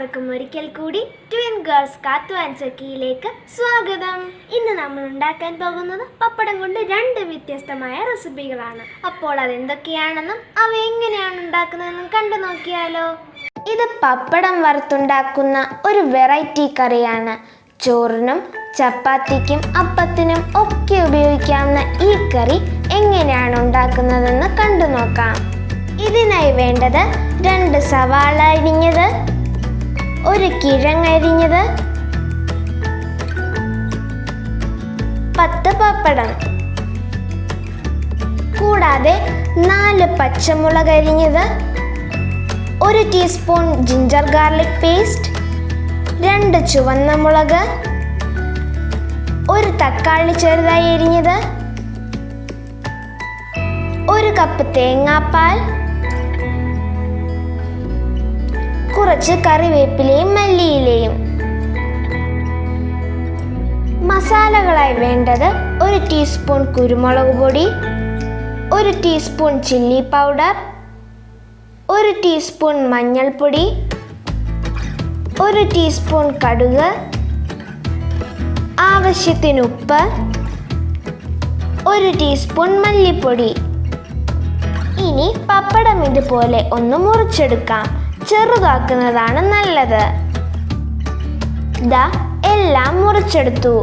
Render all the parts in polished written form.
എല്ലാവർക്കും ഒരിക്കൽ കൂടി ട്വിൻ ഗേൾസ് കാത്തു ആൻഡ് ചക്കിയിലേക്ക് സ്വാഗതം. ഇന്ന് നമ്മൾ ഉണ്ടാക്കാൻ പോകുന്നത് പപ്പടം കൊണ്ട് രണ്ട് വ്യത്യസ്തമായ റെസിപ്പികളാണ്. അപ്പോൾ അതെന്തൊക്കെയാണെന്നും അവ എങ്ങനെയാണ് ഉണ്ടാക്കുന്നതെന്നും കണ്ടു നോക്കിയാലോ. ഇത് പപ്പടം വറുത്തുണ്ടാക്കുന്ന ഒരു വെറൈറ്റി കറിയാണ്. ചോറിനും ചപ്പാത്തിക്കും അപ്പത്തിനും ഒക്കെ ഉപയോഗിക്കാവുന്ന ഈ കറി എങ്ങനെയാണ് ഉണ്ടാക്കുന്നതെന്ന് കണ്ടു നോക്കാം. ഇതിനായി വേണ്ടത് 2 സവാള അരിഞ്ഞത്, 1 കിഴങ്ങ് അരിഞ്ഞത്, 10 പപ്പടം, കൂടാതെ 4 പച്ചമുളക് അരിഞ്ഞത്, 1 ടീസ്പൂൺ ജിഞ്ചർ ഗാർലിക് പേസ്റ്റ്, 2 ചുവന്ന മുളക്, 1 തക്കാളി ചെറുതായി അരിഞ്ഞത്, 1 കപ്പ് തേങ്ങാപ്പാൽ, കുറച്ച് കറിവേപ്പിലയും മല്ലിയിലയും. മസാലകളായി വേണ്ടത് 1 ടീസ്പൂൺ കുരുമുളക് പൊടി, 1 ടീസ്പൂൺ ചില്ലി പൗഡർ, 1 ടീസ്പൂൺ മഞ്ഞൾപ്പൊടി, 1 ടീസ്പൂൺ കടുക്, ആവശ്യത്തിന് ഉപ്പ്, 1 ടീസ്പൂൺ മല്ലിപ്പൊടി. ഇനി പപ്പടം ഇതുപോലെ ഒന്ന് മുറിച്ചെടുക്കാം. ചെറുതാക്കുന്നതാണ് നല്ലത്. എല്ലാം മുറിച്ചെടുത്തു.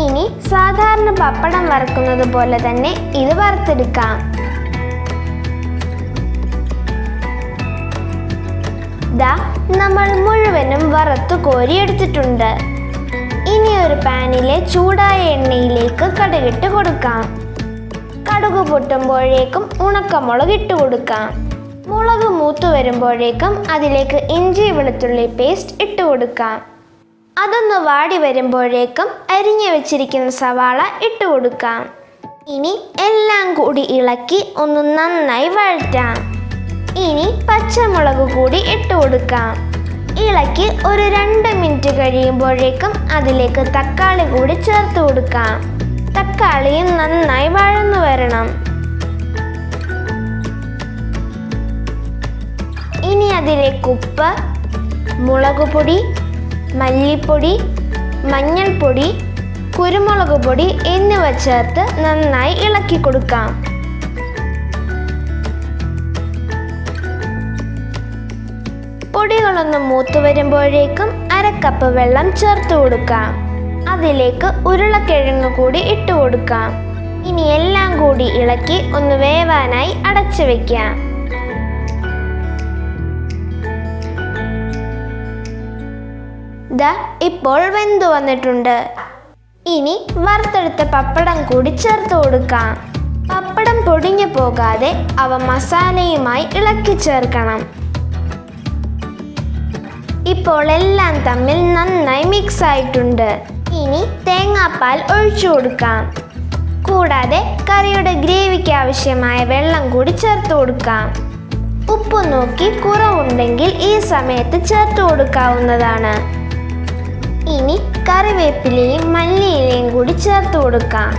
ഇനി സാധാരണ പപ്പടം വറുക്കുന്നത് പോലെ തന്നെ ഇത് വറുത്തെടുക്കാം. നമ്മൾ മുഴുവനും വറുത്തു കോരിയെടുത്തിട്ടുണ്ട്. ഇനി ഒരു പാനിലെ ചൂടായ എണ്ണയിലേക്ക് കടുകിട്ട് കൊടുക്കാം. കടുക് പൊട്ടുമ്പോഴേക്കും ഉണക്കമുളക് ഇട്ട് കൊടുക്കാം. മുളക് മൂത്തു വരുമ്പോഴേക്കും അതിലേക്ക് ഇഞ്ചി വെളുത്തുള്ളി പേസ്റ്റ് ഇട്ട് കൊടുക്കാം. അതൊന്ന് വാടി വരുമ്പോഴേക്കും അരിഞ്ഞു വെച്ചിരിക്കുന്ന സവാള ഇട്ട് കൊടുക്കാം. ഇനി എല്ലാം കൂടി ഇളക്കി ഒന്ന് നന്നായി വഴറ്റാം. ഇനി പച്ചമുളക് കൂടി ഇട്ട് കൊടുക്കാം. ഇളക്കി ഒരു 2 മിനിറ്റ് കഴിയുമ്പോഴേക്കും അതിലേക്ക് തക്കാളി കൂടി ചേർത്ത് കൊടുക്കാം. തക്കാളിയും നന്നായി വഴന്നു വരണം. ഇനി അതിലേക്ക് ഉപ്പ്, മുളക് പൊടി, മല്ലിപ്പൊടി, മഞ്ഞൾപ്പൊടി, കുരുമുളക് പൊടി എന്നിവ ചേർത്ത് നന്നായി ഇളക്കി കൊടുക്കാം. പൊടികളൊന്ന് മൂത്തു വരുമ്പോഴേക്കും 1/2 കപ്പ് വെള്ളം ചേർത്ത് കൊടുക്കാം. അതിലേക്ക് ഉരുളക്കിഴങ്ങ് കൂടി ഇട്ട് കൊടുക്കാം. ഇനി എല്ലാം കൂടി ഇളക്കി ഒന്ന് വേവാനായി അടച്ചു വെക്കാം. ഇപ്പോൾ വെന്തു വന്നിട്ടുണ്ട്. ഇനി വറുത്തെടുത്ത പപ്പടം കൂടി ചേർത്ത് കൊടുക്കാം. പപ്പടം പൊടിഞ്ഞു പോകാതെ അവ മസാലയുമായി ഇളക്കി ചേർക്കണം. ഇപ്പോൾ എല്ലാം തമ്മിൽ നന്നായി മിക്സ് ആയിട്ടുണ്ട്. ഇനി തേങ്ങാപ്പാൽ ഒഴിച്ചു കൊടുക്കാം. കൂടാതെ കറിയുടെ ഗ്രേവിക്ക് ആവശ്യമായ വെള്ളം കൂടി ചേർത്ത് കൊടുക്കാം. ഉപ്പ് നോക്കി കുറവുണ്ടെങ്കിൽ ഈ സമയത്ത് ചേർത്ത് കൊടുക്കാവുന്നതാണ്. ഇനി കറിവേപ്പിലയും മല്ലിയിലയും കൂടി ചേർത്ത് കൊടുക്കാം.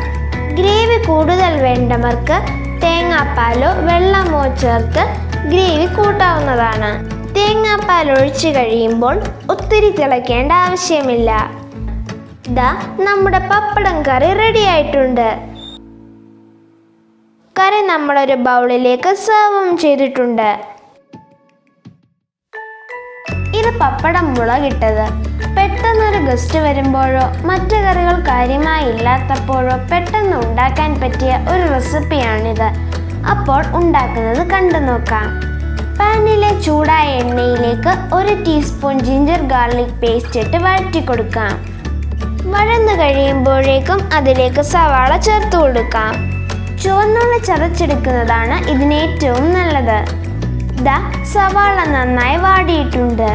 ഗ്രേവി കൂടുതൽ വേണ്ടവർക്ക് തേങ്ങാപ്പാലോ വെള്ളമോ ചേർത്ത് ഗ്രേവി കൂട്ടാവുന്നതാണ്. തേങ്ങാപ്പാൽ ഒഴിച്ചു കഴിയുമ്പോൾ ഒത്തിരി തിളയ്ക്കേണ്ട ആവശ്യമില്ല. നമ്മുടെ പപ്പടം കറി റെഡി ആയിട്ടുണ്ട്. കറി നമ്മളൊരു ബൗളിലേക്ക് സെർവും ചെയ്തിട്ടുണ്ട്. ഇത് പപ്പടം മുളകിട്ടത്. പെട്ടെന്നൊരു ഗസ്റ്റ് വരുമ്പോഴോ മറ്റു കറികൾ കാര്യമായി ഇല്ലാത്തപ്പോഴോ പെട്ടെന്ന് ഉണ്ടാക്കാൻ പറ്റിയ ഒരു റെസിപ്പിയാണിത്. അപ്പോൾ ഉണ്ടാക്കുന്നത് കണ്ടു നോക്കാം. പാനിലെ ചൂടായ എണ്ണയിലേക്ക് 1 ടീസ്പൂൺ ജിഞ്ചർ ഗാർലിക് പേസ്റ്റ് ഇട്ട് വഴറ്റി കൊടുക്കാം. വഴന്നു കഴിയുമ്പോഴേക്കും അതിലേക്ക് സവാള ചേർത്ത് കൊടുക്കാം. ചുവന്നുള്ളി ചതച്ചെടുക്കുന്നതാണ് ഇതിന് ഏറ്റവും നല്ലത്. സവാള നന്നായി വാടിയിട്ടുണ്ട്.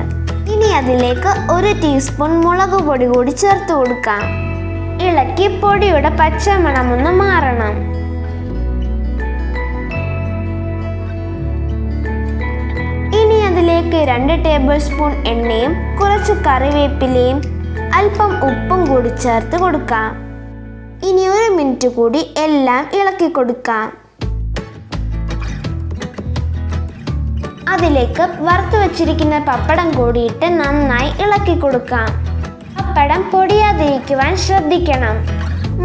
ഇനി അതിലേക്ക് 1 ടീസ്പൂൺ മുളക് പൊടി കൂടി ചേർത്ത് കൊടുക്കാം. ഇളക്കി പൊടിയുടെ പച്ചമണമൊന്ന് മാറണം. ഇനി അതിലേക്ക് 2 ടേബിൾ സ്പൂൺ എണ്ണയും കുറച്ച് കറിവേപ്പിലയും അല്പം ഉപ്പും കൂടി ചേർത്ത് കൊടുക്കാം. ഇനി 1 മിനിറ്റ് കൂടി എല്ലാം ഇളക്കി കൊടുക്കാം. അതിലേക്ക് വറുത്ത് വെച്ചിരിക്കുന്ന പപ്പടം കൂടിയിട്ട് നന്നായി ഇളക്കി കൊടുക്കാം. പപ്പടം പൊടിയാതിരിക്കുവാൻ ശ്രദ്ധിക്കണം.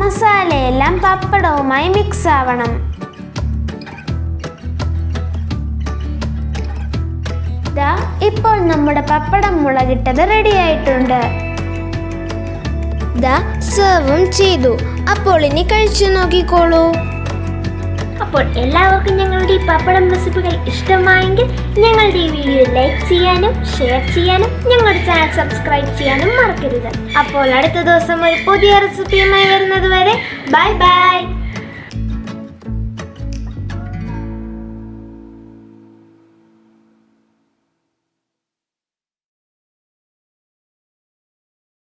മസാലയെല്ലാം പപ്പടവുമായി മിക്സ് ആവണം. ഇപ്പോൾ നമ്മുടെ പപ്പടം മുളകിട്ടത് റെഡി ആയിട്ടുണ്ട്. സെർവും ചെയ്തു. അപ്പോൾ ഇനി കഴിച്ചു നോക്കിക്കോളൂ. അപ്പോൾ എല്ലാവർക്കും ഞങ്ങളുടെ ഈ പപ്പടം റെസിപ്പികൾ ഇഷ്ടമായെങ്കിൽ ഞങ്ങളുടെ ഈ വീഡിയോ ലൈക്ക് ചെയ്യാനും ഷെയർ ചെയ്യാനും ഞങ്ങളുടെ ചാനൽ സബ്സ്ക്രൈബ് ചെയ്യാനും മറക്കരുത്. അപ്പോൾ അടുത്ത ദിവസം ഒരു പുതിയ റെസിപ്പിയുമായി വരുന്നത് വരെ ബൈ ബൈ.